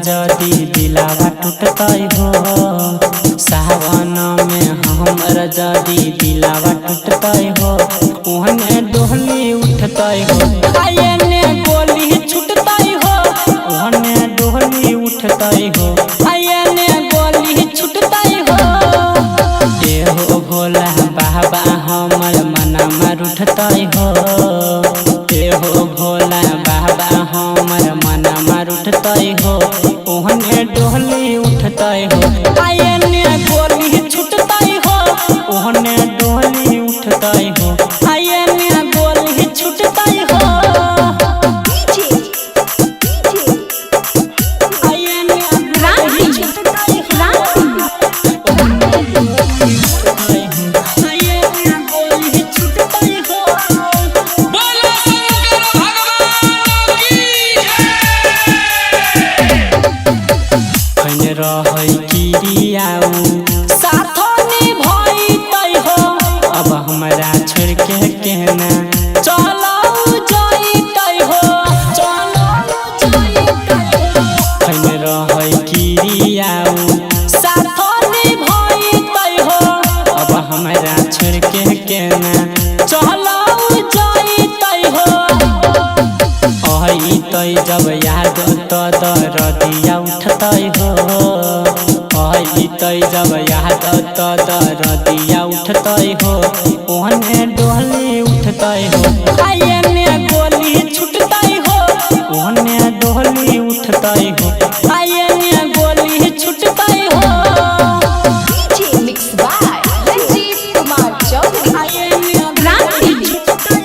जदी दिलावा टूटतई हो सावन में हमर जदी दिलावा टूटतई हो ओहने डोहली उठतई हो आयने गोली छूटतई हो ओहने डोहली उठतई हो आयने गोली छूटतई हो ए हो भोला बाबा हमर मनमा रूठतई हो ए हो भोला बाबा हमर मनमा रूठतई हो ओहने डोहली उठतई हो आयने गोली छूटतई हो ओहने डोहली उठतई हो आयने गोली छूटतई हो आयने गोली छूटतई हो ओहने डोहली उठतई हो आयने गोली छूटतई हो बोलो शंकर भगवान की रहै किरियाऊ साथ निभाइतै हो अब हमरा छोड़ के केना चलौ जाइतै हो चलौ जाइतै हो रहै किरियाऊ साथ निभाइतै हो अब हमरा छोड़ के केना चलौ जाइतै हो अहितै जब याद त दरदिया उठतै हो अहितै जब याद त दरदिया उठतै हो ओहने डोहली उठतै हो आयने गोली छूटतै हो ओहने डोहली उठतै हो आयने गोली छूटतै हो मिक्स बाय रंजीत कुमार चौधरी आयने क्रांति छूटतै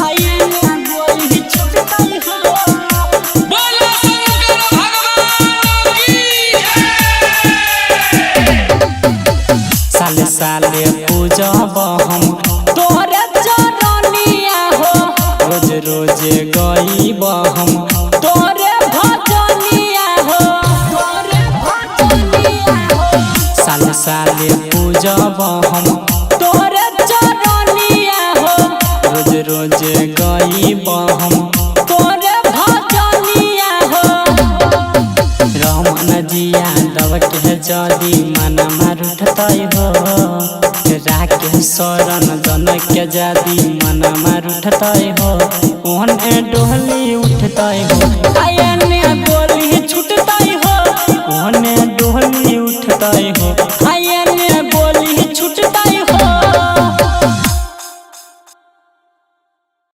आयने गोली छूटतै हो बोलो शंकर भगवान की साले साले पूजब हम तोरे चरनिया हो रोज रोज गईब हम तोरे भजनिया हो तोरे भजनिया हो साले साले पूजब हम तोरे चरनिया हो रोज रोज गईब हम तोरे भजनिया हो रमन जिया दब के जदी मनमा रूठतै हो राके शरण जनक के जदी मनमा रूठतै हो ओहने डोहली उठतै हो आयने गोली छूटतै हो ओहने डोहली उठतै हो